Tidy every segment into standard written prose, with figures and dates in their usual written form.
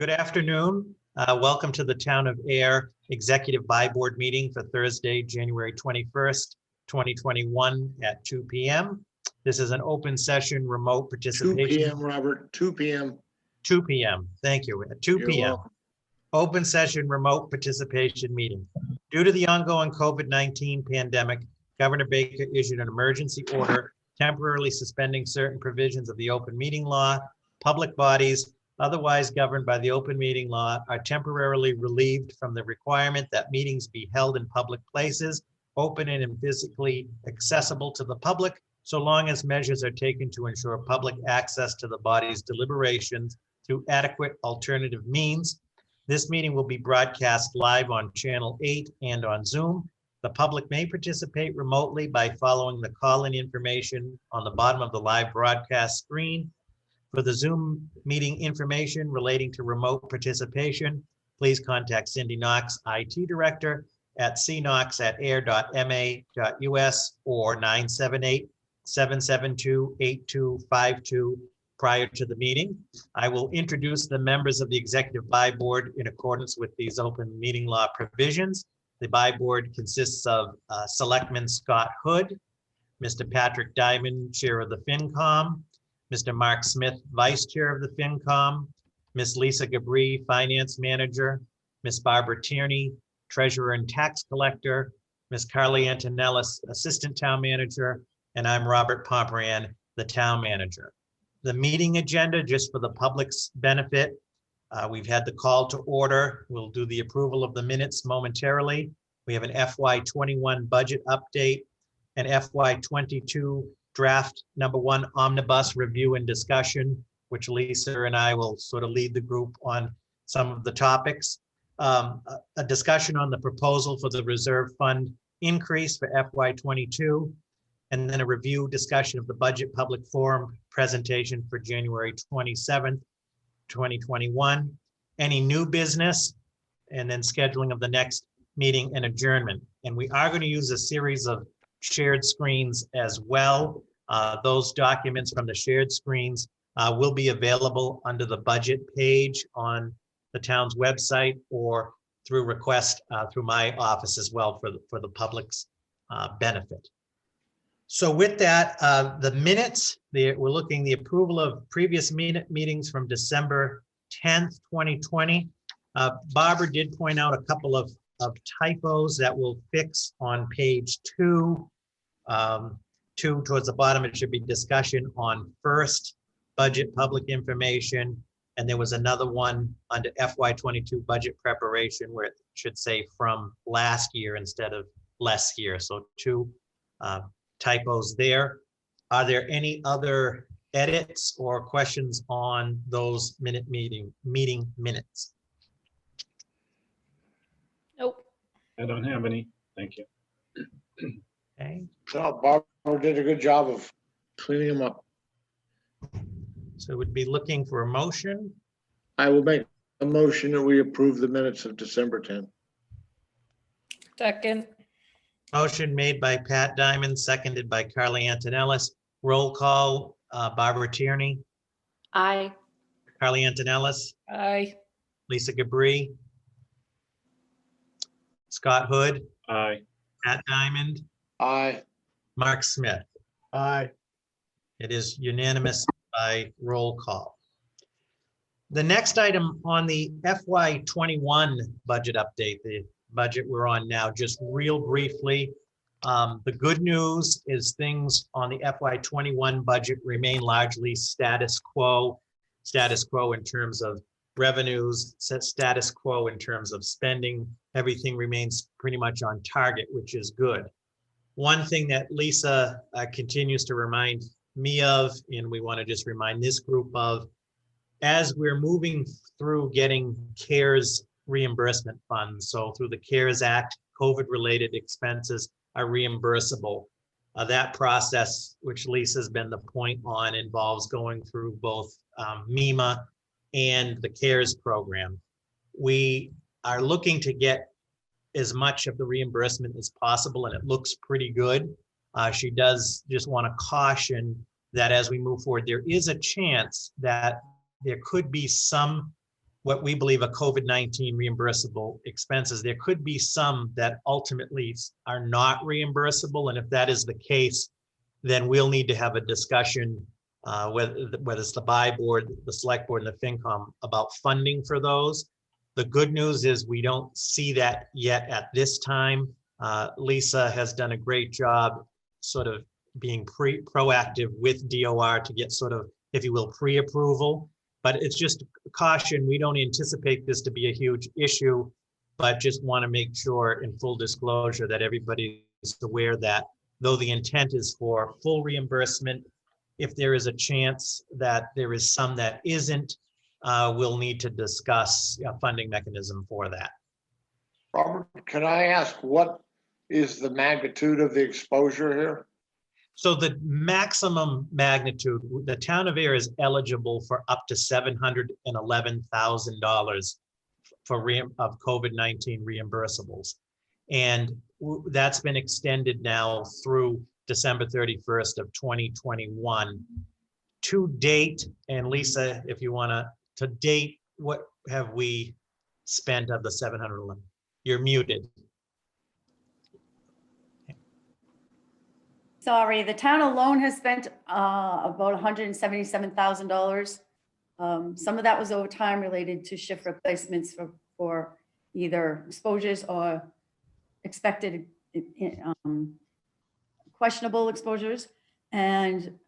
Good afternoon. Welcome to the Town of Ayer Executive By Board meeting for Thursday, January 21st, 2021 at 2 p.m. This is an open session, remote 2 participation. p.m., Robert, 2 p.m. 2 p.m. Thank you. At 2 You're p.m. welcome. Open session, remote participation meeting. Due to the ongoing COVID-19 pandemic, Governor Baker issued an emergency order temporarily suspending certain provisions of the open meeting law. Public bodies otherwise governed by the open meeting law are temporarily relieved from the requirement that meetings be held in public places, open and physically accessible to the public, so long as measures are taken to ensure public access to the body's deliberations through adequate alternative means. This meeting will be broadcast live on Channel 8 and on Zoom. The public may participate remotely by following the call-in information on the bottom of the live broadcast screen. For the Zoom meeting information relating to remote participation, please contact Cindy Knox, IT Director, at cknox@ayer.ma.us or 978-772-8252 prior to the meeting. I will introduce the members of the Executive By Board in accordance with these open meeting law provisions. The By Board consists of Selectman Scott Hood, Mr. Patrick Diamond, Chair of the FinCom, Mr. Mark Smith, Vice Chair of the FinCom, Ms. Lisa Gabri, Finance Manager, Ms. Barbara Tierney, Treasurer and Tax Collector, Ms. Carly Antonellis, Assistant Town Manager, and I'm Robert Pomeran, the Town Manager. The meeting agenda, just for the public's benefit, we've had the call to order. We'll do the approval of the minutes momentarily. We have an FY21 budget update, an FY22 draft number 1 omnibus review and discussion, which Lisa and I will sort of lead the group on some of the topics. A discussion on the proposal for the reserve fund increase for FY22, and then a review discussion of the budget public forum presentation for January 27th, 2021. Any new business, and then scheduling of the next meeting and adjournment. And we are going to use a series of shared screens as well. Those documents from the shared screens will be available under the budget page on the town's website or through request through my office as well for the public's benefit. So with that, the minutes, we're looking the approval of previous meetings from December 10th, 2020. Barbara did point out a couple of typos that we'll fix on page 2. 2 towards the bottom, it should be discussion on first budget public information. And there was another one under FY22 budget preparation where it should say from last year instead of less year. So 2 typos there. Are there any other edits or questions on those meeting minutes? Nope. I don't have any. Thank you. Okay. So Barbara did a good job of cleaning them up. So we'd be looking for a motion. I will make a motion that we approve the minutes of December 10th. Second. Motion made by Pat Diamond, seconded by Carly Antonellis. Roll call, Barbara Tierney, Aye. Carly Antonellis, Aye. Lisa Gabri, Scott Hood, Aye. Pat Diamond, Aye. Mark Smith. Aye. It is unanimous by roll call. The next item on the FY21 budget update, the budget we're on now, just real briefly. The good news is things on the FY21 budget remain largely status quo in terms of revenues, status quo in terms of spending. Everything remains pretty much on target, which is good. One thing that Lisa continues to remind me of, and we want to just remind this group of, as we're moving through getting CARES reimbursement funds, so through the CARES Act, COVID-related expenses are reimbursable. That process, which Lisa's been the point on, involves going through both MEMA and the CARES program. We are looking to get as much of the reimbursement as possible, and it looks pretty good. She does just want to caution that as we move forward, there is a chance that there could be some what we believe are COVID-19 reimbursable expenses. There could be some that ultimately are not reimbursable. And if that is the case, then we'll need to have a discussion, whether it's the buy board, the select board, and the FinCom about funding for those. The good news is we don't see that yet at this time. Lisa has done a great job sort of being proactive with DOR to get sort of, if you will, pre-approval. But it's just caution. We don't anticipate this to be a huge issue, but just want to make sure in full disclosure that everybody is aware that though the intent is for full reimbursement, if there is a chance that there is some that isn't, we'll need to discuss a funding mechanism for that. Robert, can I ask what is the magnitude of the exposure here? So the maximum magnitude, the town of Ayer is eligible for up to $711,000 of COVID-19 reimbursables. And that's been extended now through December 31st of 2021. To date, and Lisa, if you want to date, what have we spent of the 711? You're muted. Sorry, the town alone has spent about $177,000. Some of that was overtime related to shift replacements for either exposures or expected questionable exposures. And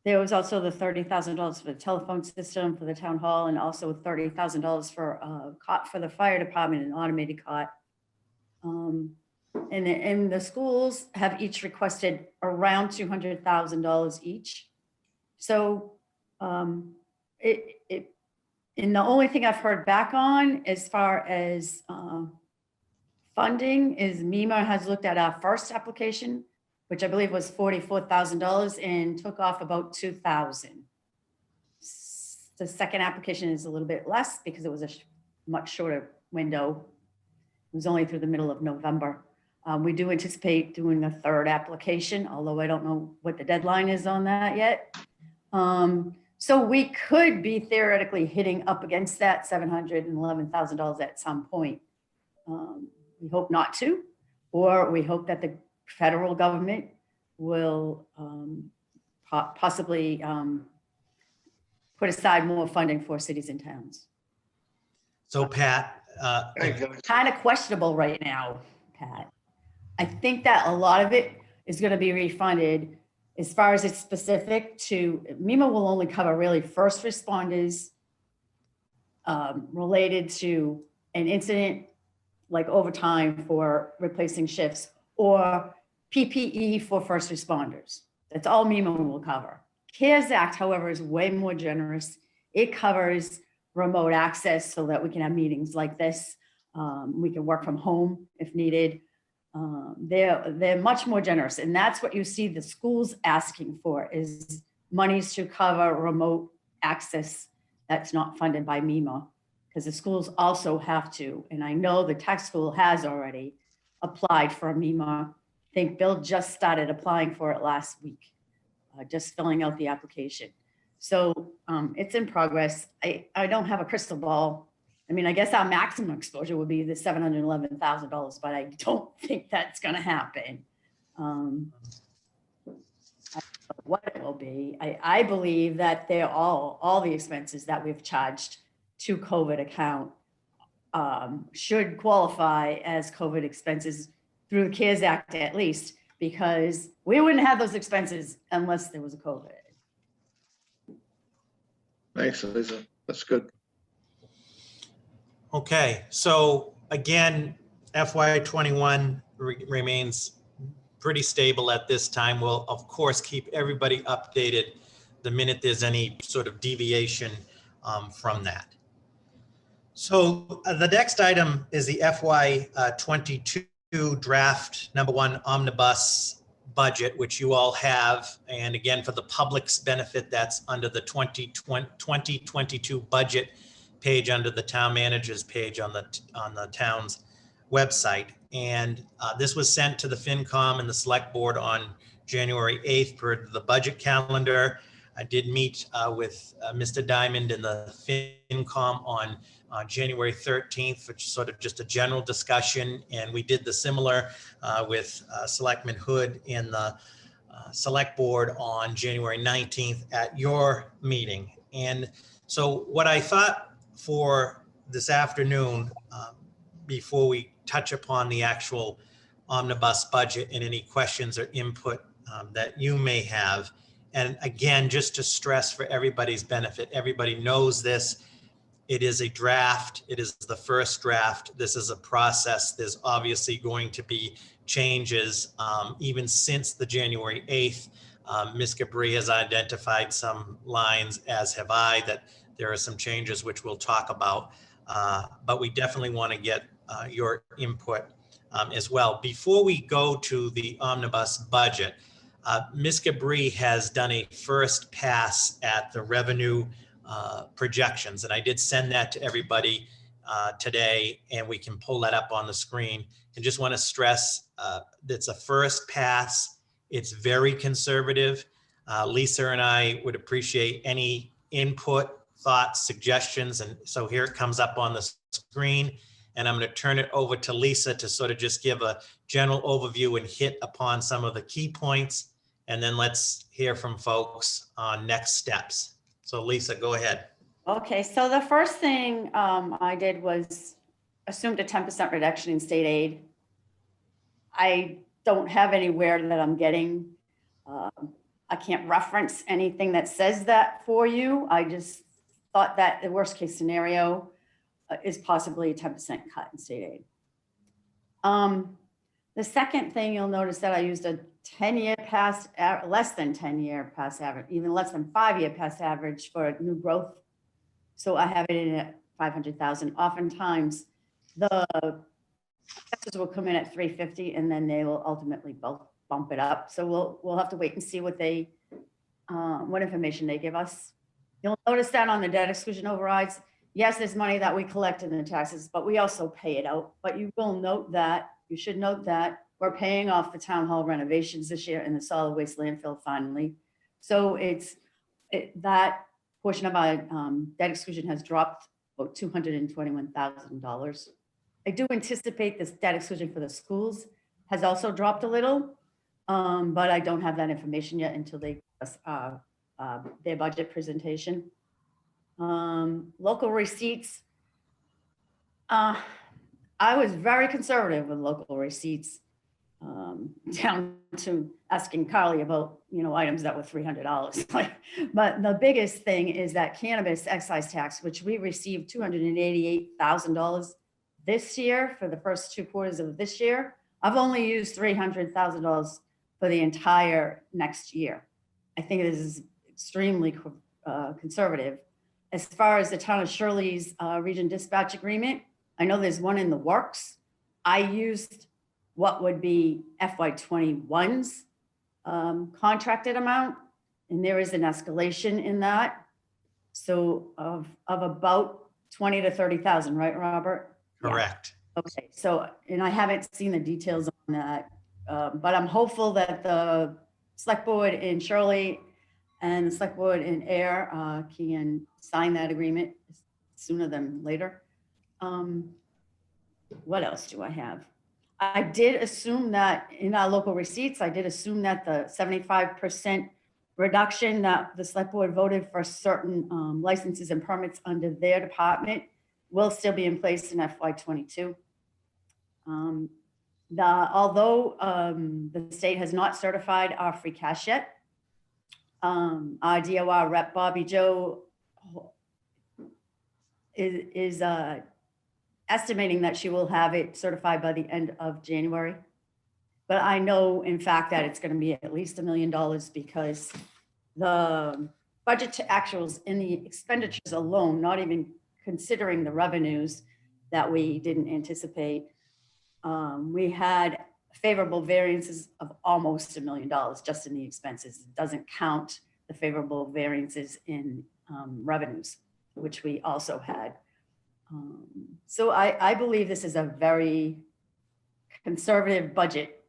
there was also the $30,000 for the telephone system for the town hall, and also $30,000 for a cot for the fire department, an automated cot. And the schools have each requested around $200,000 each. So and the only thing I've heard back on as far as funding is MEMA has looked at our first application, which I believe was $44,000, and took off about $2,000. The second application is a little bit less because it was a much shorter window. It was only through the middle of November. We do anticipate doing a third application, although I don't know what the deadline is on that yet. So we could be theoretically hitting up against that $711,000 at some point. We hope not to, or we hope that the federal government will possibly put aside more funding for cities and towns. So Pat, Kind of questionable right now, Pat. I think that a lot of it is going to be refunded as far as it's specific to, MEMA will only cover really first responders related to an incident like overtime for replacing shifts or PPE for first responders. That's all MEMA will cover. CARES Act, however, is way more generous. It covers remote access so that we can have meetings like this. We can work from home if needed. They're much more generous, and that's what you see the schools asking for is monies to cover remote access that's not funded by MEMA, because the schools also have to, and I know the tech school has already applied for MEMA. I think Bill just started applying for it last week, just filling out the application. So it's in progress. I don't have a crystal ball. I mean, I guess our maximum exposure would be the $711,000, but I don't think that's going to happen. I don't know what it will be. I believe that they're all the expenses that we've charged to COVID account should qualify as COVID expenses through the CARES Act at least, because we wouldn't have those expenses unless there was a COVID. Thanks, Lisa. That's good. okay, so again, FY21 remains pretty stable at this time. We'll of course keep everybody updated the minute there's any sort of deviation from that. So the next item is the FY22 draft #1 omnibus budget, which you all have. And again, for the public's benefit, that's under the 2022 budget page under the town manager's page on the town's website. And this was sent to the FinCom and the select board on January 8th per the budget calendar. I did meet with Mr. Diamond and the FinCom on January 13th, which is sort of just a general discussion. And we did the similar with Selectman Hood and the Select Board on January 19th at your meeting. And so what I thought for this afternoon, before we touch upon the actual omnibus budget and any questions or input that you may have. And again, just to stress for everybody's benefit, everybody knows this. It is a draft. It is the first draft. This is a process. There's obviously going to be changes even since the January 8th. Ms. Gabri has identified some lines, as have I, that there are some changes which we'll talk about. But we definitely want to get your input as well. Before we go to the omnibus budget, Ms. Gabri has done a first pass at the revenue projections, and I did send that to everybody today, and we can pull that up on the screen. And just want to stress it's a first pass. It's very conservative. Lisa and I would appreciate any input, thoughts, suggestions, and so here it comes up on the screen. And I'm going to turn it over to Lisa to sort of just give a general overview and hit upon some of the key points. And then let's hear from folks on next steps. So Lisa, go ahead. Okay, so the first thing I did was assumed a 10% reduction in state aid. I don't have anywhere that I'm getting. I can't reference anything that says that for you. I just thought that the worst case scenario is possibly a 10% cut in state aid. The second thing you'll notice that I used a 10-year past, less than 10-year past average, even less than 5-year past average for new growth. So I have it in at 500,000. Oftentimes the taxes will come in at 350 and then they will ultimately bump it up. So we'll have to wait and see what they, what information they give us. You'll notice that on the debt exclusion overrides, yes, there's money that we collect in the taxes, but we also pay it out. But you will note that, you should note that we're paying off the town hall renovations this year and the solid waste landfill finally. So that portion of our debt exclusion has dropped about $221,000. I do anticipate this debt exclusion for the schools has also dropped a little, but I don't have that information yet until they give us their budget presentation. Local receipts. I was very conservative with local receipts, down to asking Carly about, items that were $300. But the biggest thing is that cannabis excise tax, which we received $288,000 this year for the first 2 quarters of this year. I've only used $300,000 for the entire next year. I think this is extremely conservative. As far as the town of Shirley's region dispatch agreement, I know there's one in the works. I used what would be FY21's contracted amount, and there is an escalation in that. So of about 20 to 30,000, right, Robert? Correct. Yeah. Okay, so, and I haven't seen the details on that, but I'm hopeful that the select board in Shirley and the select board in Ayer can sign that agreement sooner than later. What else do I have? I did assume that in our local receipts, I did assume that the 75% reduction that the select board voted for certain licenses and permits under their department will still be in place in FY22. Although the state has not certified our free cash yet, our DOR rep Bobby Joe is estimating that she will have it certified by the end of January. But I know in fact that it's going to be at least $1 million because the budget to actuals in the expenditures alone, not even considering the revenues that we didn't anticipate, we had favorable variances of almost $1 million just in the expenses. It doesn't count the favorable variances in revenues, which we also had. So I believe this is a very conservative budget.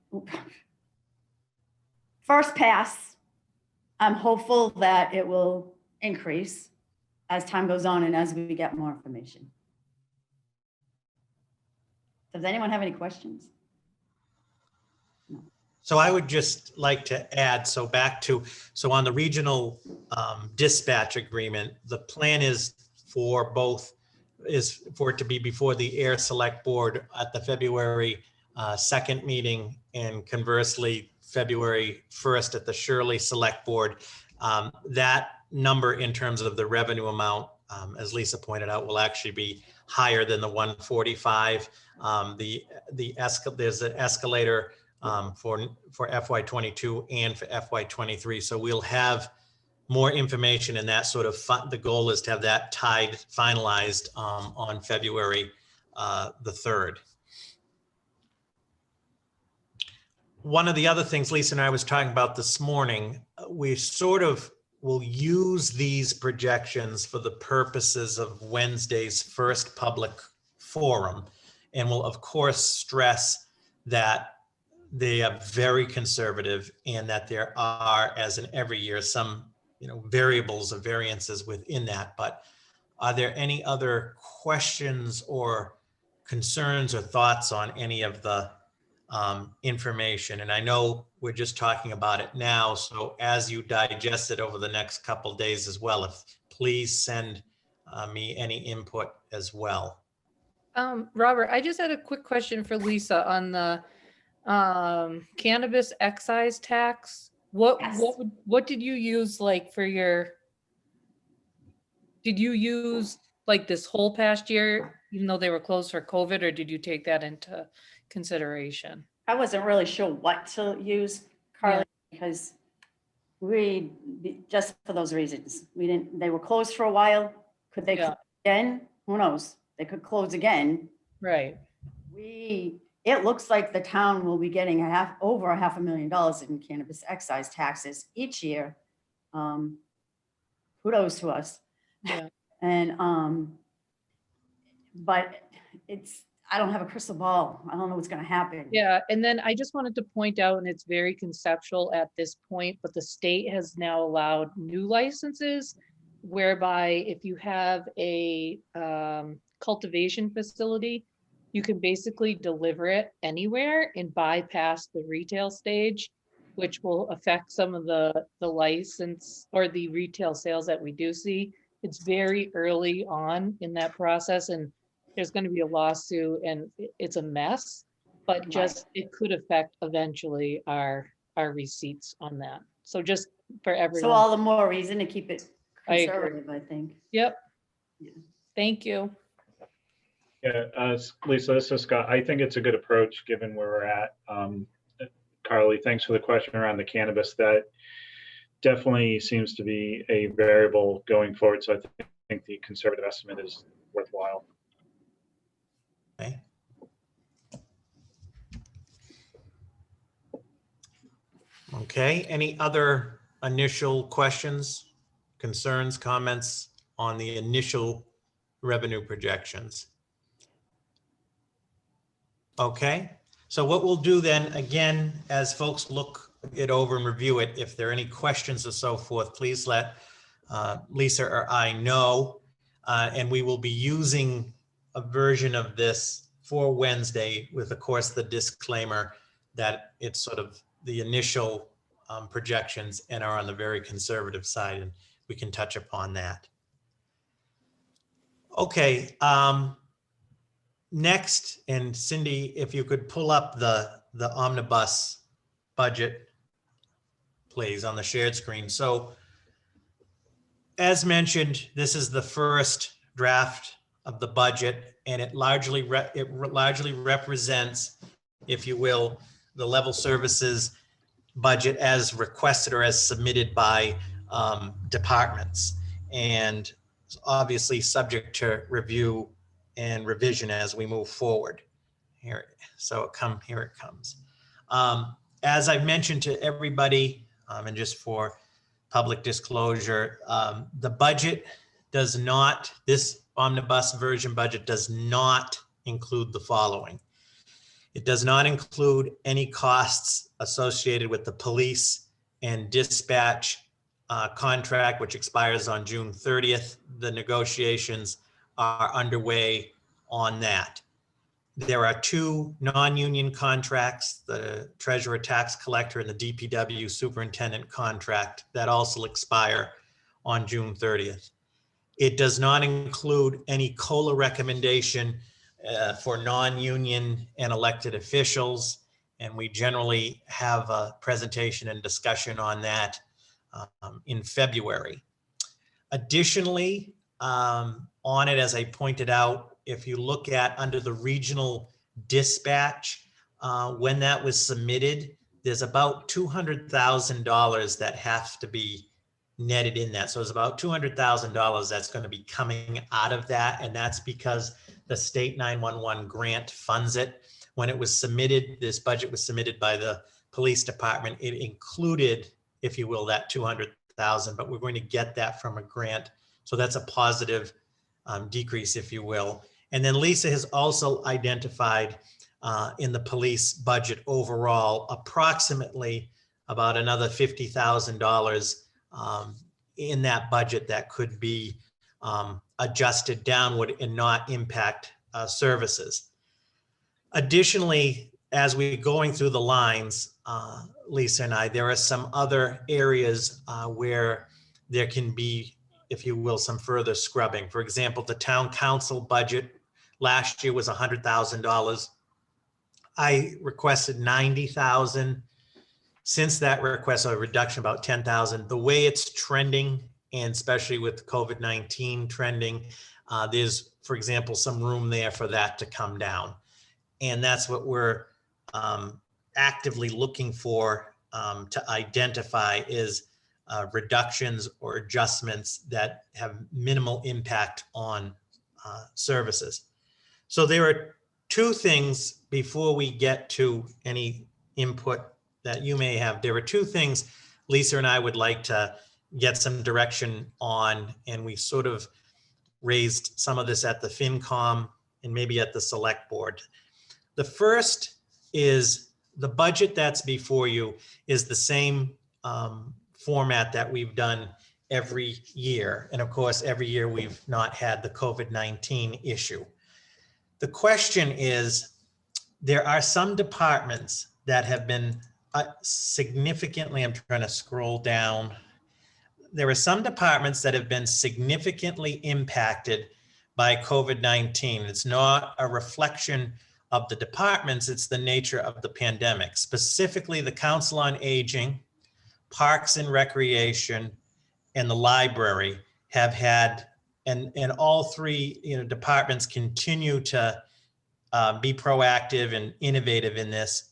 First pass, I'm hopeful that it will increase as time goes on and as we get more information. Does anyone have any questions? So I would just like to add, so on the regional dispatch agreement, the plan is for it to be before the Air Select Board at the February 2nd meeting, and conversely, February 1st at the Shirley Select Board. That number in terms of the revenue amount, as Lisa pointed out, will actually be higher than the 145. There's an escalator for FY22 and for FY23. So we'll have more information, and that sort of the goal is to have that finalized on February the 3rd. One of the other things Lisa and I was talking about this morning, we sort of will use these projections for the purposes of Wednesday's first public forum, and will of course stress that they are very conservative and that there are, as in every year, some variables or variances within that. But are there any other questions or concerns or thoughts on any of the information? And I know we're just talking about it now, so as you digest it over the next couple days as well, please send me any input as well. Robert, I just had a quick question for Lisa on the cannabis excise tax. Yes. What did you use like for your? Did you use like this whole past year, even though they were closed for COVID, or did you take that into consideration? I wasn't really sure what to use, Carly, because just for those reasons, they were closed for a while. Could they close again? Who knows? They could close again. Right. It looks like the town will be getting over $500,000 in cannabis excise taxes each year. Kudos to us. Yeah. And, but I don't have a crystal ball. I don't know what's going to happen. Yeah, and then I just wanted to point out, and it's very conceptual at this point, but the state has now allowed new licenses whereby if you have a cultivation facility, you can basically deliver it anywhere and bypass the retail stage, which will affect some of the license or the retail sales that we do see. It's very early on in that process, and there's going to be a lawsuit, and it's a mess, but just it could affect eventually our receipts on that. So just for everyone. So all the more reason to keep it I agree. conservative, I think. Yep. Yeah. Thank you. Yeah, Lisa, this is Scott. I think it's a good approach given where we're at. Carly, thanks for the question around the cannabis. That definitely seems to be a variable going forward. So I think the conservative estimate is worthwhile. Okay. Okay, any other initial questions, concerns, comments on the initial revenue projections? Okay, so what we'll do then, again, as folks look it over and review it, if there are any questions or so forth, please let Lisa or I know, and we will be using a version of this for Wednesday with, of course, the disclaimer that it's sort of the initial projections and are on the very conservative side, and we can touch upon that. Okay, next, and Cindy, if you could pull up the omnibus budget, please, on the shared screen. So as mentioned, this is the first draft of the budget, and it largely represents, if you will, the level services budget as requested or as submitted by departments, and obviously subject to review and revision as we move forward. Here it comes. As I've mentioned to everybody, and just for public disclosure, the budget does not, this omnibus version budget does not include the following. It does not include any costs associated with the police and dispatch contract, which expires on June 30th. The negotiations are underway on that. There are two non-union contracts, the treasurer tax collector and the DPW superintendent contract, that also expire on June 30th. It does not include any COLA recommendation for non-union and elected officials. And we generally have a presentation and discussion on that in February. Additionally, on it, as I pointed out, if you look at under the regional dispatch, when that was submitted, there's about $200,000 that has to be netted in that. So it's about $200,000 that's going to be coming out of that. And that's because the state 911 grant funds it. When it was submitted, this budget was submitted by the police department. It included, if you will, that 200,000, but we're going to get that from a grant. So that's a positive decrease, if you will. And then Lisa has also identified in the police budget overall, approximately about another $50,000 in that budget that could be adjusted downward and not impact services. Additionally, as we're going through the lines, Lisa and I, there are some other areas where there can be, if you will, some further scrubbing. For example, the town council budget last year was $100,000. I requested 90,000. Since that request, a reduction about 10,000. The way it's trending, and especially with COVID-19 trending, there's, for example, some room there for that to come down. And that's what we're actively looking for to identify is reductions or adjustments that have minimal impact on services. So there are two things before we get to any input that you may have. There are two things Lisa and I would like to get some direction on, and we sort of raised some of this at the FinCom and maybe at the select board. The first is the budget that's before you is the same format that we've done every year. And of course, every year we've not had the COVID-19 issue. The question is, there are some departments that have been significantly, I'm trying to scroll down. There are some departments that have been significantly impacted by COVID-19. It's not a reflection of the departments, it's the nature of the pandemic. Specifically, the Council on Aging, Parks and Recreation, and the library have had, and all three departments continue to be proactive and innovative in this,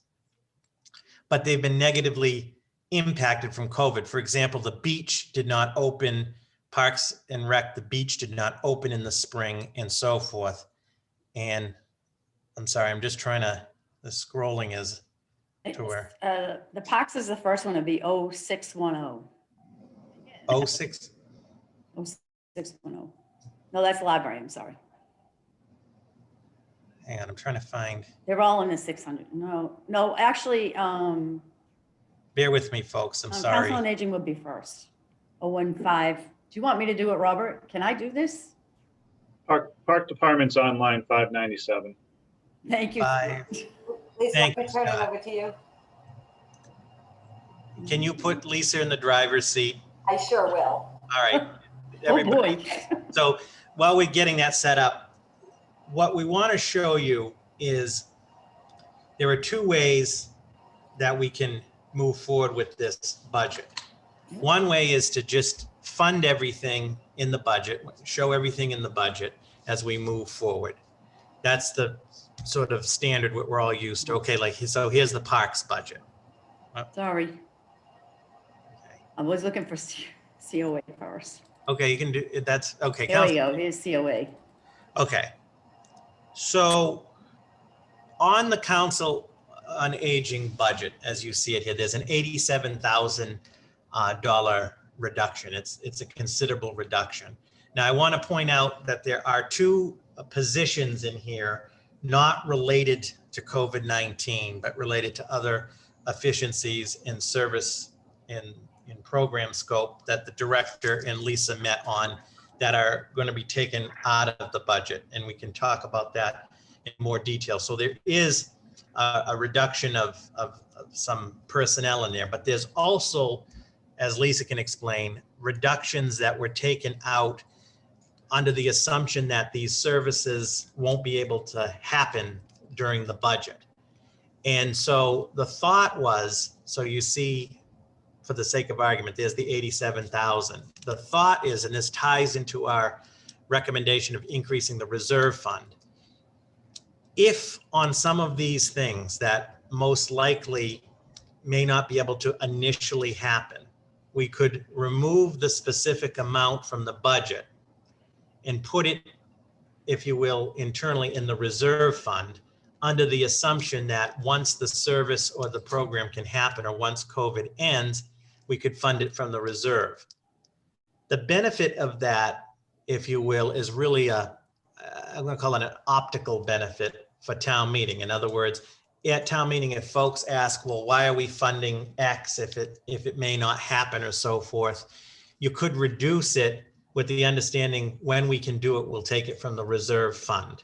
but they've been negatively impacted from COVID. For example, the beach did not open, Parks and Rec, the beach did not open in the spring and so forth. And I'm sorry, I'm just trying to, the scrolling is to where? The Parks is the first one to be 0610. 06? 0610. No, that's the library, I'm sorry. Hang on, I'm trying to find. They're all in the 600. No, actually, Bear with me, folks, I'm sorry. Council on Aging would be first. 015. Do you want me to do it, Robert? Can I do this? Park Department's on line 597. Thank you. Lisa, Thank I'm you, turning Scott. over to you. Can you put Lisa in the driver's seat? I sure will. All right. Oh, Everybody. boy. So while we're getting that set up, what we want to show you is there are two ways that we can move forward with this budget. One way is to just fund everything in the budget, show everything in the budget as we move forward. That's the sort of standard what we're all used to. Okay, like, so here's the parks budget. Sorry. I was looking for COA first. Okay, you can do, that's, okay. There we Council- go. Here's COA. Okay. So on the Council on Aging budget, as you see it here, there's an $87,000 reduction. It's a considerable reduction. Now, I want to point out that there are two positions in here not related to COVID-19, but related to other efficiencies in service in program scope that the director and Lisa met on that are going to be taken out of the budget. And we can talk about that in more detail. So there is a reduction of some personnel in there, but there's also, as Lisa can explain, reductions that were taken out under the assumption that these services won't be able to happen during the budget. And so the thought was, so you see, for the sake of argument, there's the 87,000. The thought is, and this ties into our recommendation of increasing the reserve fund. If on some of these things that most likely may not be able to initially happen, we could remove the specific amount from the budget and put it, if you will, internally in the reserve fund, under the assumption that once the service or the program can happen, or once COVID ends, we could fund it from the reserve. The benefit of that, if you will, is really I'm going to call it an optical benefit for town meeting. In other words, at town meeting, if folks ask, well, why are we funding X if it may not happen or so forth, you could reduce it with the understanding when we can do it, we'll take it from the reserve fund.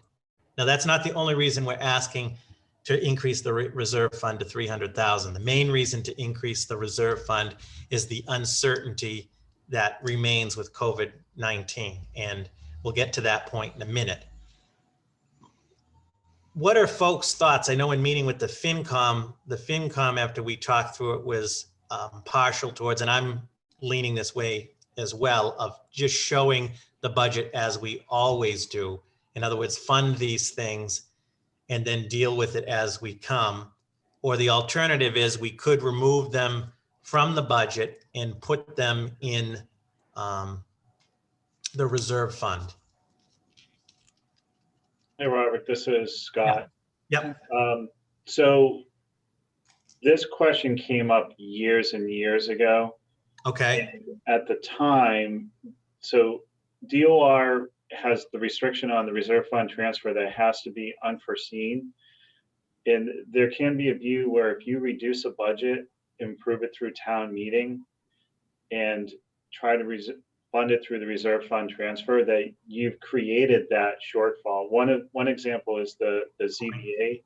Now, that's not the only reason we're asking to increase the reserve fund to 300,000. The main reason to increase the reserve fund is the uncertainty that remains with COVID-19. And we'll get to that point in a minute. What are folks' thoughts? I know in meeting with the FinCom after we talked through it was partial towards, and I'm leaning this way as well, of just showing the budget as we always do. In other words, fund these things and then deal with it as we come. Or the alternative is we could remove them from the budget and put them in the reserve fund. Hey, Robert, this is Scott. Yep. So this question came up years and years ago. Okay. And at the time, so DOR has the restriction on the reserve fund transfer that has to be unforeseen. And there can be a view where if you reduce a budget, improve it through town meeting, and try to fund it through the reserve fund transfer, that you've created that shortfall. One example is the ZBA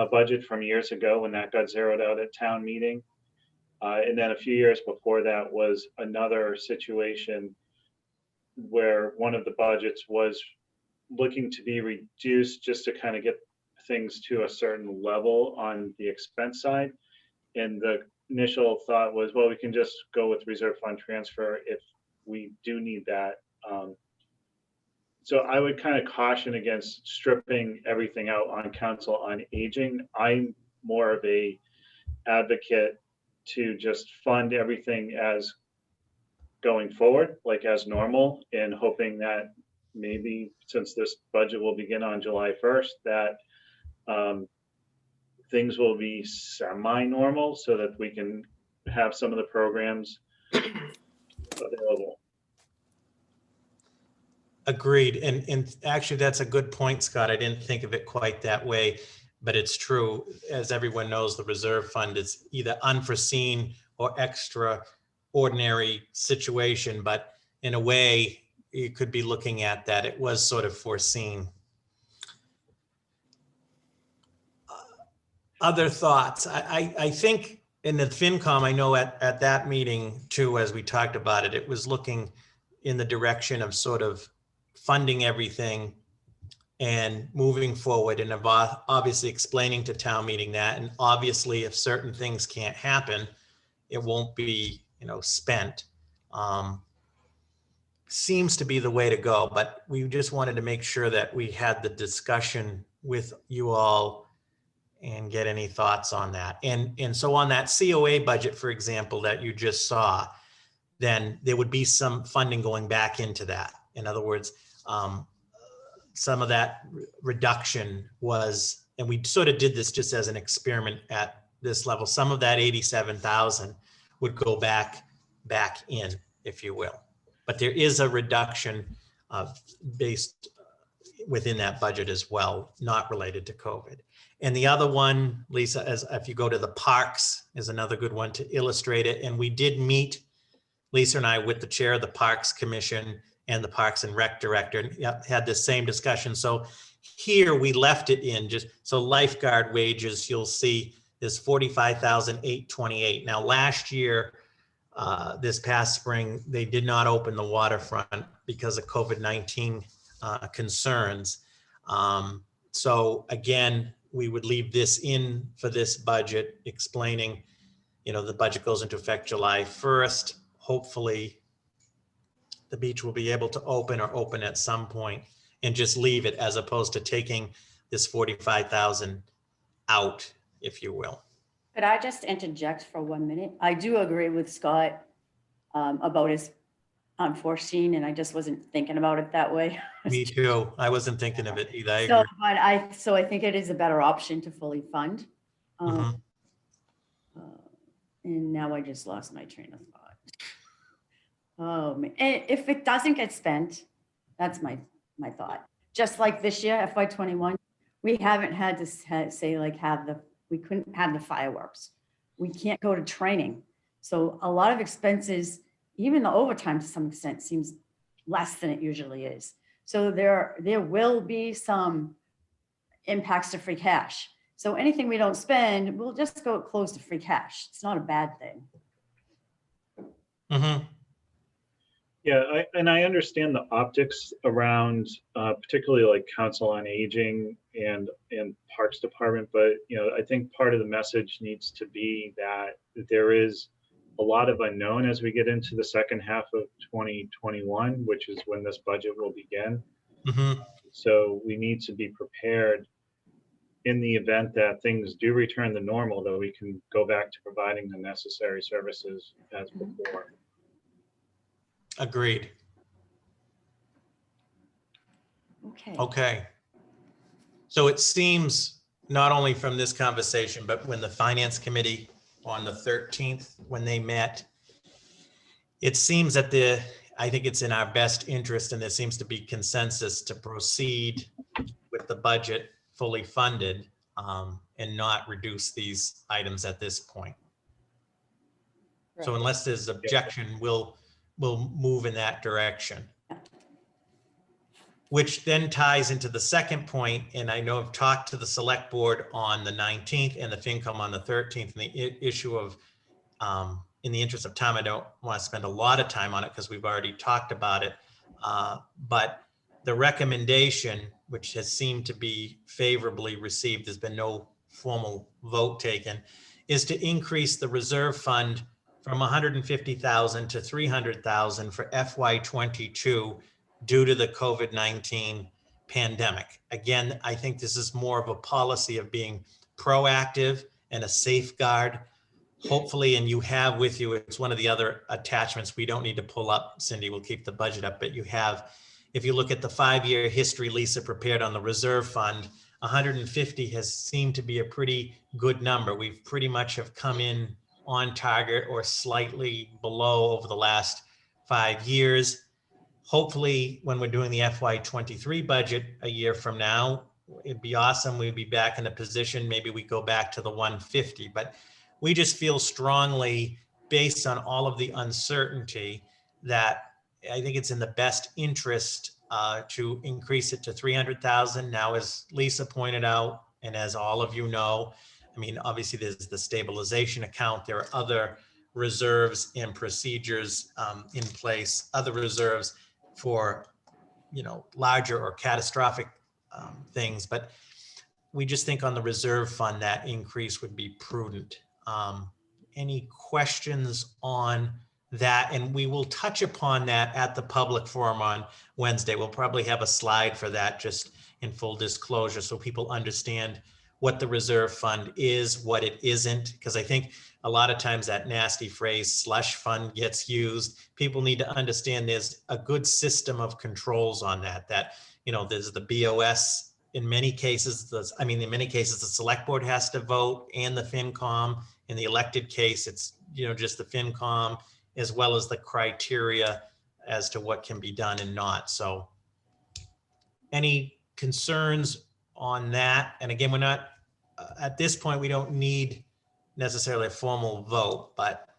budget from years ago when that got zeroed out at town meeting. And then a few years before that was another situation where one of the budgets was looking to be reduced just to kind of get things to a certain level on the expense side. And the initial thought was, well, we can just go with reserve fund transfer if we do need that. So I would kind of caution against stripping everything out on Council on Aging. I'm more of a advocate to just fund everything as going forward, like as normal, and hoping that maybe since this budget will begin on July 1st, that things will be semi-normal so that we can have some of the programs available. Agreed. And actually, that's a good point, Scott. I didn't think of it quite that way, but it's true. As everyone knows, the reserve fund is either unforeseen or extraordinary situation, but in a way, you could be looking at that. It was sort of foreseen. Other thoughts? I think in the FinCom, I know at that meeting too, as we talked about it, it was looking in the direction of sort of funding everything and moving forward, and obviously explaining to town meeting that. And obviously, if certain things can't happen, it won't be, spent. Seems to be the way to go, but we just wanted to make sure that we had the discussion with you all and get any thoughts on that. And so on that COA budget, for example, that you just saw, then there would be some funding going back into that. In other words, some of that reduction was, and we sort of did this just as an experiment at this level, some of that 87,000 would go back in, if you will. But there is a reduction based within that budget as well, not related to COVID. And the other one, Lisa, as if you go to the parks, is another good one to illustrate it. And we did meet, Lisa and I, with the chair of the Parks Commission and the Parks and Rec Director, and had the same discussion. So here we left it in just, so lifeguard wages, you'll see is 45,828. Now last year, this past spring, they did not open the waterfront because of COVID-19 concerns. So again, we would leave this in for this budget, explaining, the budget goes into effect July 1st. Hopefully the beach will be able to open or open at some point, and just leave it, as opposed to taking this 45,000 out, if you will. Could I just interject for 1 minute? I do agree with Scott about his unforeseen, and I just wasn't thinking about it that way. Me too. I wasn't thinking of it either. I So, agree. but I think it is a better option to fully fund. Mhm. And now I just lost my train of thought. Oh, man. And if it doesn't get spent, that's my thought. Just like this year, FY '21, we haven't had to say like we couldn't have the fireworks. We can't go to training. So a lot of expenses, even the overtime to some extent, seems less than it usually is. So there will be some impacts to free cash. So anything we don't spend, we'll just go close to free cash. It's not a bad thing. Mhm. Yeah, I understand the optics around particularly like Council on Aging and Parks Department, but I think part of the message needs to be that there is a lot of unknown as we get into the second half of 2021, which is when this budget will begin. Mhm. So we need to be prepared in the event that things do return to normal, that we can go back to providing the necessary services as before. Agreed. Okay. Okay. So it seems, not only from this conversation, but when the Finance Committee on the 13th, when they met, it seems that I think it's in our best interest, and there seems to be consensus to proceed with the budget fully funded, and not reduce these items at this point. So Right. unless there's objection, we'll move in that direction. Which then ties into the second point, and I know I've talked to the select board on the 19th and the FinCom on the 13th, and the issue of, in the interest of time, I don't want to spend a lot of time on it because we've already talked about it. But the recommendation, which has seemed to be favorably received, there's been no formal vote taken, is to increase the reserve fund from 150,000 to 300,000 for FY22 due to the COVID-19 pandemic. Again, I think this is more of a policy of being proactive and a safeguard. Hopefully, and you have with you, it's one of the other attachments we don't need to pull up, Cindy, we'll keep the budget up, but you have, if you look at the 5-year history Lisa prepared on the reserve fund, 150 has seemed to be a pretty good number. We've pretty much have come in on target or slightly below over the last 5 years. Hopefully, when we're doing the FY23 budget a year from now, it'd be awesome. We'd be back in a position, maybe we go back to the 150, but we just feel strongly, based on all of the uncertainty, that I think it's in the best interest to increase it to 300,000. Now, as Lisa pointed out, and as all of you know, I mean, obviously there's the stabilization account. There are other reserves and procedures in place, other reserves for, larger or catastrophic things. But we just think on the reserve fund, that increase would be prudent. Any questions on that? And we will touch upon that at the public forum on Wednesday. We'll probably have a slide for that, just in full disclosure, so people understand what the reserve fund is, what it isn't, because I think a lot of times that nasty phrase slush fund gets used. People need to understand there's a good system of controls on that, there's the BOS. In many cases, in many cases, the select board has to vote and the FinCom. In the elected case, it's, just the FinCom, as well as the criteria as to what can be done and not. So any concerns on that? And again, we're not, at this point, we don't need necessarily a formal vote, but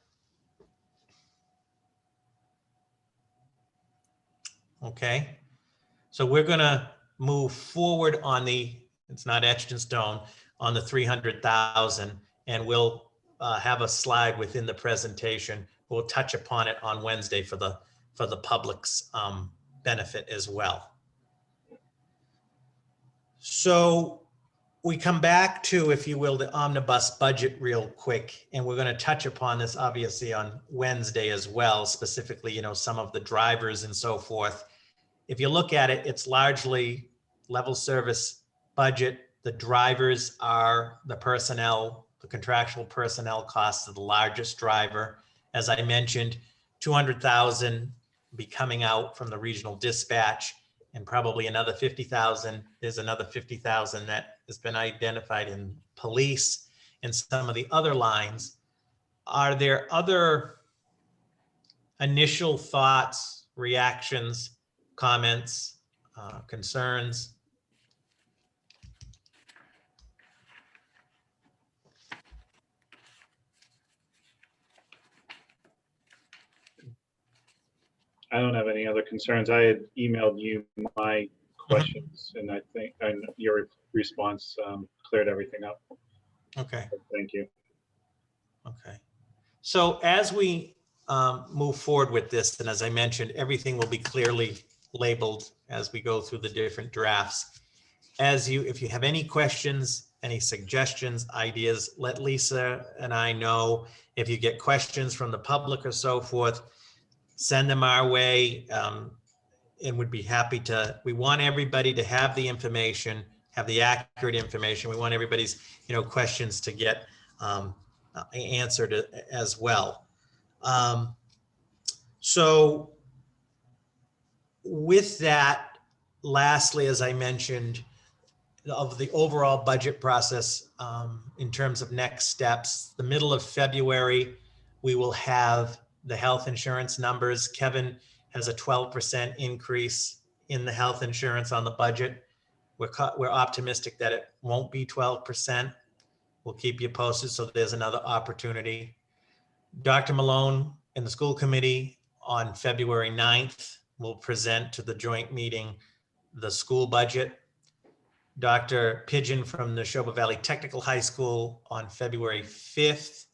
okay. So we're gonna move forward on the, it's not etched in stone, on the 300,000, and we'll have a slide within the presentation. We'll touch upon it on Wednesday for the public's benefit as well. So we come back to, if you will, the omnibus budget real quick, and we're going to touch upon this obviously on Wednesday as well, specifically, you know, some of the drivers and so forth. If you look at it, it's largely level service budget. The drivers are the personnel, the contractual personnel costs of the largest driver. As I mentioned, 200,000 be coming out from the regional dispatch, and probably another 50,000. There's another 50,000 that has been identified in police and some of the other lines. Are there other initial thoughts, reactions, comments, concerns? I don't have any other concerns. I had emailed you my questions, and I think your response cleared everything up. Okay. Thank you. Okay. So as we move forward with this, and as I mentioned, everything will be clearly labeled as we go through the different drafts. If you have any questions, any suggestions, ideas, let Lisa and I know. If you get questions from the public or so forth, send them our way, and would be happy to. We want everybody to have the information, have the accurate information. We want everybody's, you know, questions to get answered as well. So with that, lastly, as I mentioned, of the overall budget process, in terms of next steps, the middle of February, we will have the health insurance numbers. Kevin has a 12% increase in the health insurance on the budget. We're optimistic that it won't be 12%. We'll keep you posted, so there's another opportunity. Dr. Malone and the school committee on February 9th will present to the joint meeting the school budget. Dr. Pigeon from the Neshoba Valley Technical High School on February 5th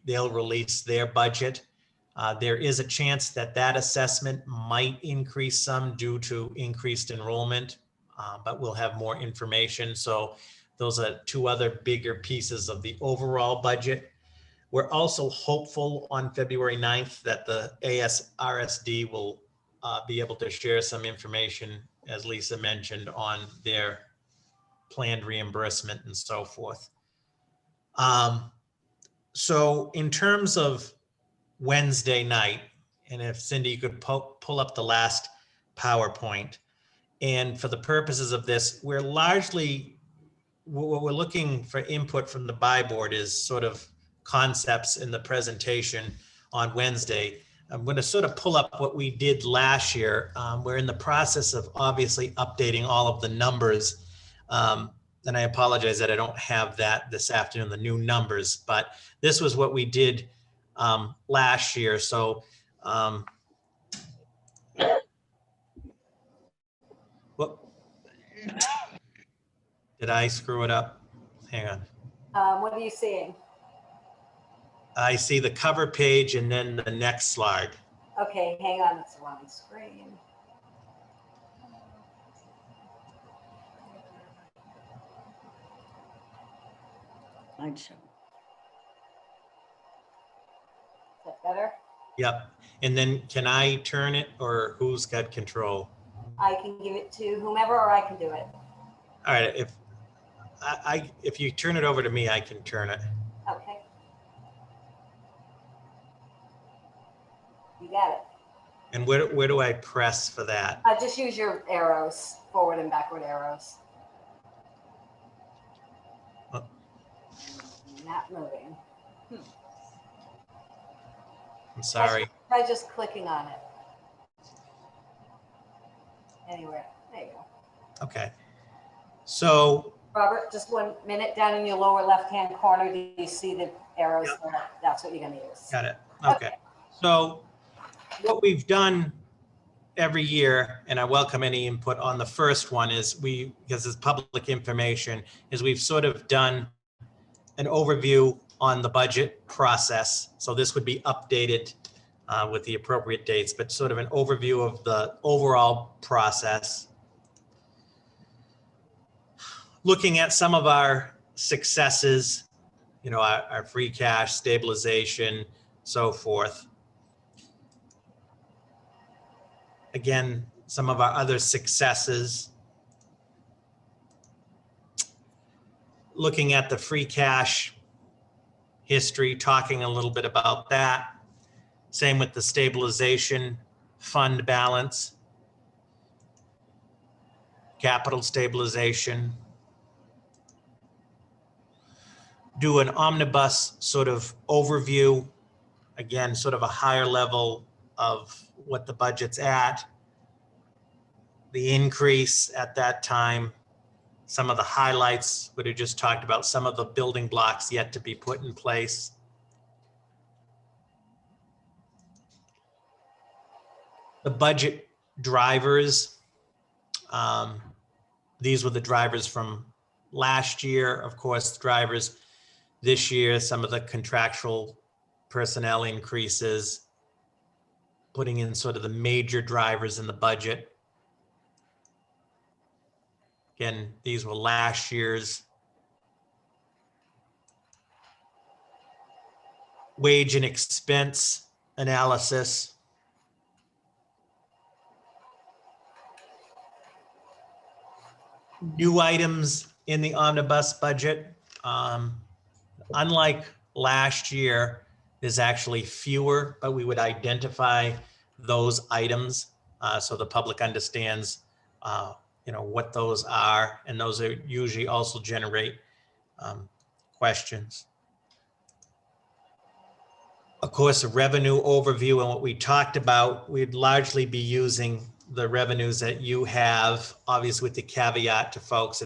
they'll release their budget. There is a chance that that assessment might increase some due to increased enrollment, but we'll have more information. So those are two other bigger pieces of the overall budget. We're also hopeful on February 9th that the ASRSD will be able to share some information, as Lisa mentioned, on their planned reimbursement and so forth. So in terms of Wednesday night, and if Cindy, you could pull up the last PowerPoint. And for the purposes of this, we're largely, what we're looking for input from the buy board is sort of concepts in the presentation on Wednesday. I'm going to sort of pull up what we did last year. We're in the process of obviously updating all of the numbers. And I apologize that I don't have that this afternoon, the new numbers, but this was what we did last year. So what, did I screw it up? Hang on. What are you seeing? I see the cover page and then the next slide. Okay, hang on, it's the wrong screen. Slideshow. Is that better? Yep. And then can I turn it, or who's got control? I can give it to whomever, or I can do it. All right. If you turn it over to me, I can turn it. Okay. You got it. And where do I press for that? Just use your arrows, forward and backward arrows. Oh. Not moving. I'm sorry. Try just clicking on it. Anywhere. There you go. Okay. So, Robert, just 1 minute, down in your lower left-hand corner, do you see the arrows? That's what you're gonna use. got it. Okay. So what we've done every year, and I welcome any input on the first one, is because it's public information, is we've sort of done an overview on the budget process. So this would be updated with the appropriate dates, but sort of an overview of the overall process. Looking at some of our successes, you know, our free cash, stabilization, so forth. Again, some of our other successes. Looking at the free cash history, talking a little bit about that. Same with the stabilization fund balance, capital stabilization. Do an omnibus sort of overview, again, sort of a higher level of what the budget's at, the increase at that time, some of the highlights we just talked about, some of the building blocks yet to be put in place. The budget drivers, these were the drivers from last year, of course, drivers this year, some of the contractual personnel increases, putting in sort of the major drivers in the budget. Again, these were last year's. Wage and expense analysis. New items in the omnibus budget. Unlike last year, there's actually fewer, but we would identify those items so the public understands you know, what those are, and those are usually also generate questions. Of course, a revenue overview and what we talked about, we'd largely be using the revenues that you have, obviously with the caveat to folks,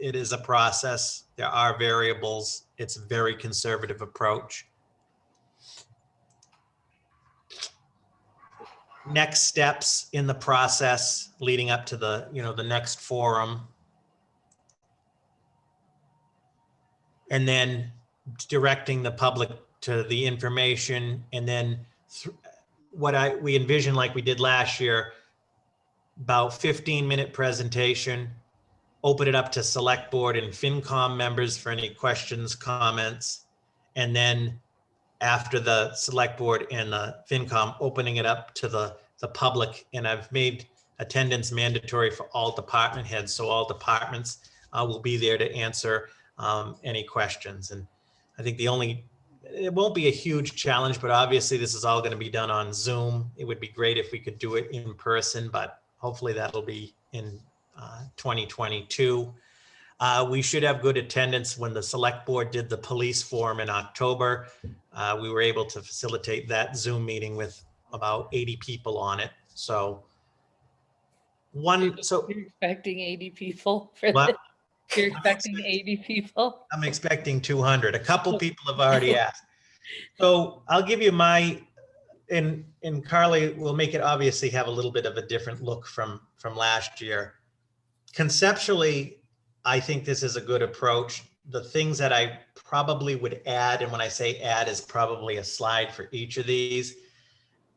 it is a process. There are variables. It's a very conservative approach. Next steps in the process leading up to the, you know, the next forum. And then directing the public to the information, and then we envision, like we did last year, about 15-minute presentation, open it up to select board and FinCom members for any questions, comments, and then after the select board and the FinCom, opening it up to the public. And I've made attendance mandatory for all department heads, so all departments will be there to answer any questions. And I think it won't be a huge challenge, but obviously this is all going to be done on Zoom. It would be great if we could do it in person, but hopefully that'll be in 2022. We should have good attendance. When the select board did the police forum in October, we were able to facilitate that Zoom meeting with about 80 people on it. So You're expecting 80 people for What? this? You're expecting 80 people? I'm expecting 200. A couple people have already asked. So I'll give you and Carly will make it obviously have a little bit of a different look from last year. Conceptually, I think this is a good approach. The things that I probably would add, and when I say add, is probably a slide for each of these.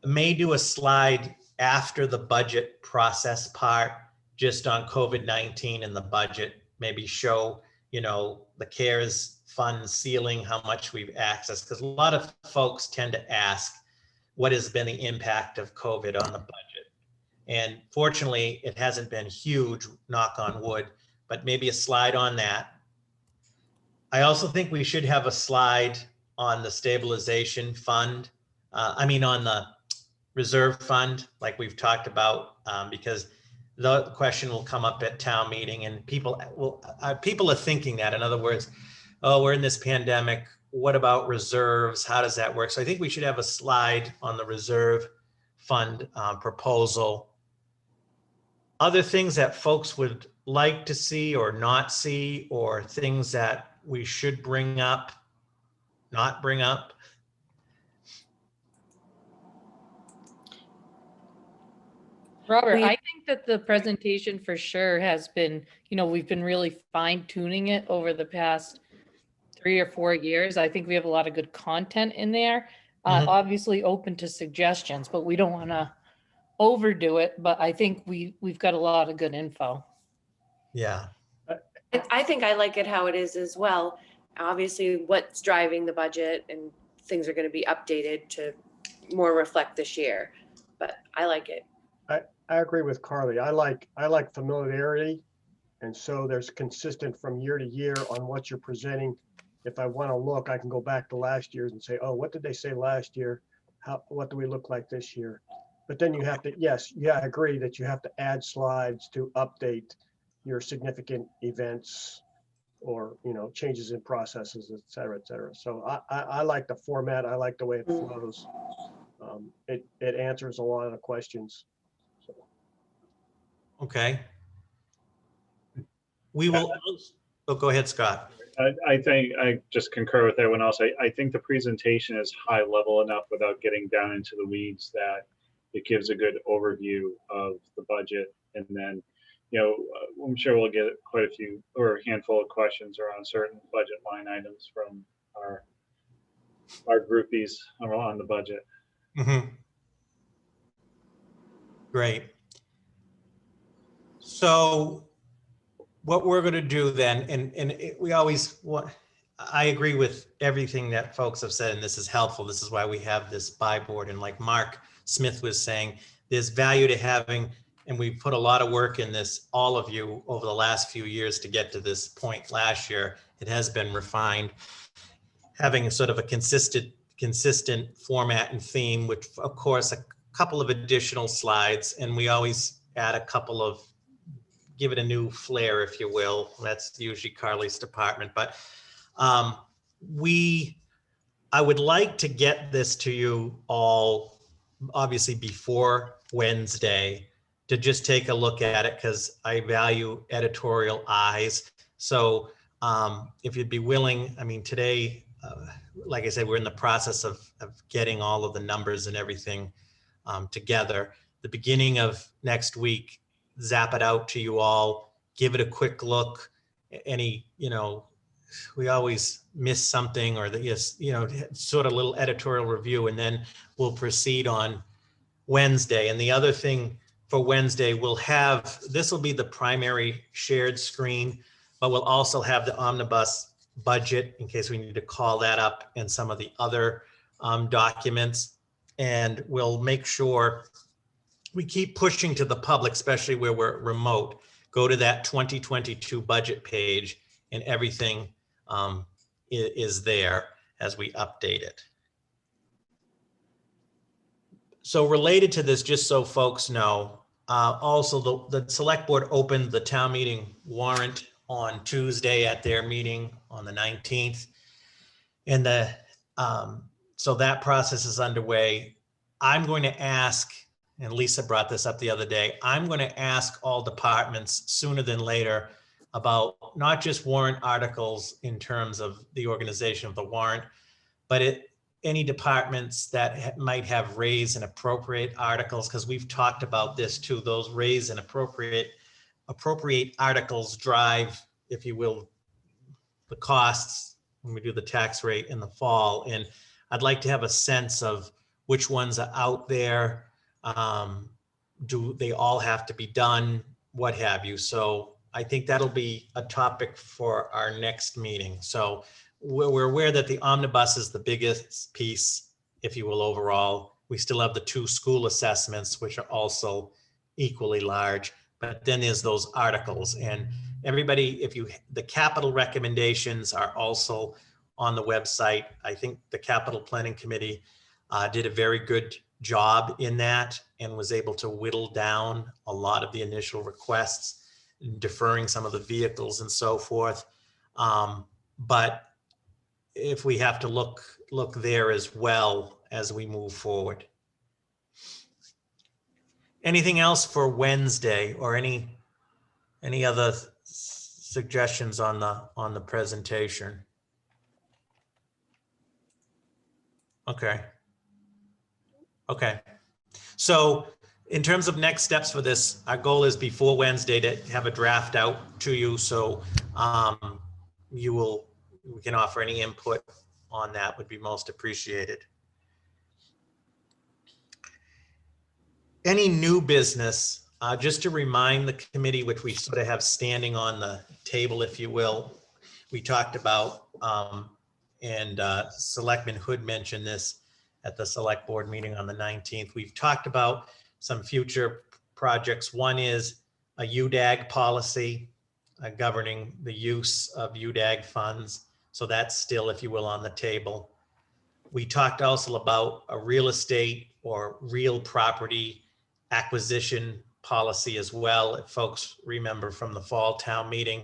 May do a slide after the budget process part, just on COVID-19 and the budget. Maybe show, you know, the CARES fund ceiling, how much we've accessed, because a lot of folks tend to ask, what has been the impact of COVID on the budget? And fortunately, it hasn't been huge, knock on wood, but maybe a slide on that. I also think we should have a slide on the stabilization fund. On the reserve fund, like we've talked about, because the question will come up at town meeting, and people are thinking that, in other words, oh, we're in this pandemic. What about reserves? How does that work? So I think we should have a slide on the reserve fund proposal. other things that folks would like to see or not see, or things that we should bring up, not bring up? Robert, We- I think that the presentation for sure has been, we've been really fine tuning it over the past 3 or 4 years. I think we have a lot of good content in there. Mhm. Obviously open to suggestions, but we don't want to overdo it. But I think we've got a lot of good info. Yeah, I think I like it how it is as well. Obviously, what's driving the budget and things are going to be updated to more reflect this year, but I like it. I agree with Carly. I like familiarity. And so there's consistent from year to year on what you're presenting. If I want to look, I can go back to last year's and say, oh, what did they say last year? What do we look like this year? But then you have to, yes, yeah, I agree that you have to add slides to update your significant events or, changes in processes, et cetera, et cetera. So I like the format. I like the way it flows. It answers a lot of the questions. So. okay. We will, oh, go ahead, Scott. I think I just concur with everyone else. I think the presentation is high level enough without getting down into the weeds that it gives a good overview of the budget. And then, I'm sure we'll get quite a few or a handful of questions around certain budget line items from our groupies on the budget. Mhm. Great. So what we're going to do then, we always want, I agree with everything that folks have said, and this is helpful. This is why we have this buy board. And like Mark Smith was saying, there's value to having, and we put a lot of work in this, all of you, over the last few years to get to this point last year. It has been refined. Having a sort of a consistent format and theme, which of course, a couple of additional slides, and we always add a couple of, give it a new flair, if you will. That's usually Carly's department, but I would like to get this to you all, obviously before Wednesday, to just take a look at it, because I value editorial eyes. So if you'd be willing, I mean, today, like I said, we're in the process of getting all of the numbers and everything together. The beginning of next week, zap it out to you all, give it a quick look. Any, we always miss something, or sort of little editorial review, and then we'll proceed on Wednesday. And the other thing for Wednesday, this will be the primary shared screen, but we'll also have the omnibus budget in case we need to call that up, and some of the other documents. And we'll make sure we keep pushing to the public, especially where we're remote. Go to that 2022 budget page, and everything is there as we update it. So related to this, just so folks know, also the select board opened the town meeting warrant on Tuesday at their meeting on the 19th. And so that process is underway. I'm going to ask, and Lisa brought this up the other day, I'm going to ask all departments sooner than later about not just warrant articles in terms of the organization of the warrant, but any departments that might have raise and appropriate articles, because we've talked about this too. Those raise and appropriate articles drive, if you will, the costs when we do the tax rate in the fall. And I'd like to have a sense of which ones are out there. Do they all have to be done? What have you? So I think that'll be a topic for our next meeting. So we're aware that the omnibus is the biggest piece, if you will, overall. We still have the 2 school assessments, which are also equally large, but then there's those articles. And everybody, the capital recommendations are also on the website. I think the capital planning committee did a very good job in that, and was able to whittle down a lot of the initial requests, deferring some of the vehicles and so forth. But if we have to look there as well as we move forward. Anything else for Wednesday or any other suggestions on the presentation? Okay. Okay. So in terms of next steps for this, our goal is before Wednesday to have a draft out to you. So we can offer any input on that would be most appreciated. Any new business, just to remind the committee, which we sort of have standing on the table, if you will, we talked about, and Selectman Hood mentioned this at the select board meeting on the 19th. We've talked about some future projects. One is a UDAG policy governing the use of UDAG funds. So that's still, if you will, on the table. We talked also about a real estate or real property acquisition policy as well. If folks remember from the fall town meeting,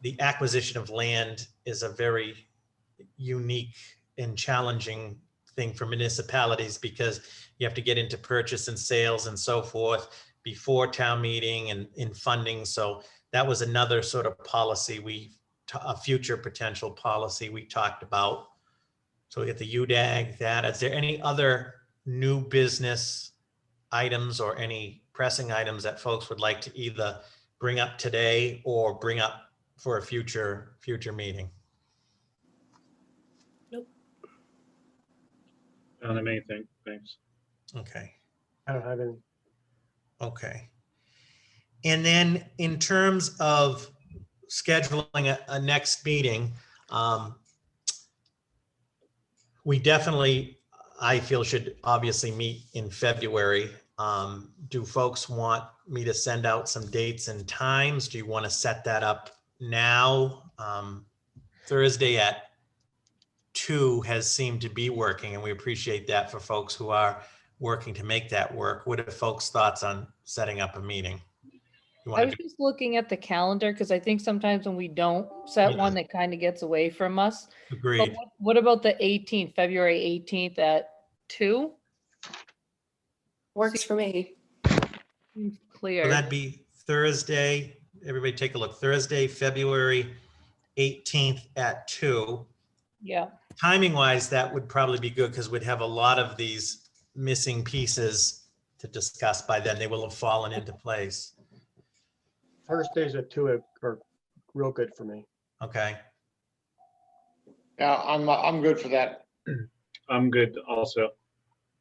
the acquisition of land is a very unique and challenging thing for municipalities because you have to get into purchase and sales and so forth before town meeting and in funding. So that was another sort of policy a future potential policy we talked about. So we get the UDAG, that. Is there any other new business items or any pressing items that folks would like to either bring up today or bring up for a future meeting? I don't have anything. Thanks. Okay. I don't have any. Okay. And then in terms of scheduling a next meeting, we definitely, I feel, should obviously meet in February. Do folks want me to send out some dates and times? Do you want to set that up now? Thursday at 2 has seemed to be working, and we appreciate that for folks who are working to make that work. What are folks' thoughts on setting up a meeting? You I want was to do? just looking at the calendar because I think sometimes when we don't set Yeah. one, it kind of gets away from us. But Agreed. what about the 18th, February 18th at 2? Works for me. Seems So clear. that'd be Thursday. Everybody take a look. Thursday, February 18th at 2. Yeah. Timing wise, that would probably be good because we'd have a lot of these missing pieces to discuss by then. They will have fallen into place. Thursdays at 2 are real good for me. Okay. Yeah, I'm good for that. I'm good also.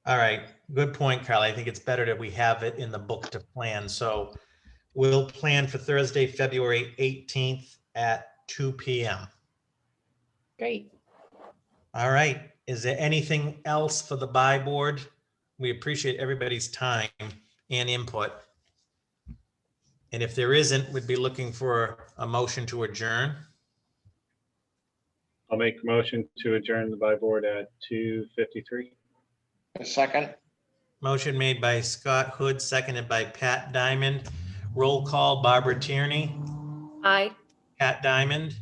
All right. Good point, Carly. I think it's better that we have it in the book to plan. So we'll plan for Thursday, February 18th at 2 p.m. Great. All right. Is there anything else for the BI board? We appreciate everybody's time and input. And if there isn't, we'd be looking for a motion to adjourn. I'll make a motion to adjourn the BI board at 2:53. A second, Motion made by Scott Hood, seconded by Pat Diamond. Roll call, Barbara Tierney, Aye. Pat Diamond,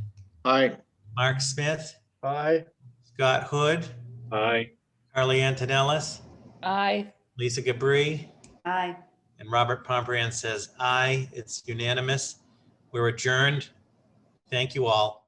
aye. Mark Smith, Aye. Scott Hood, Aye. Carly Antonellis, Aye. Lisa Gabri, Aye. and Robert Pomperian says aye. It's unanimous. We're adjourned. Thank you all.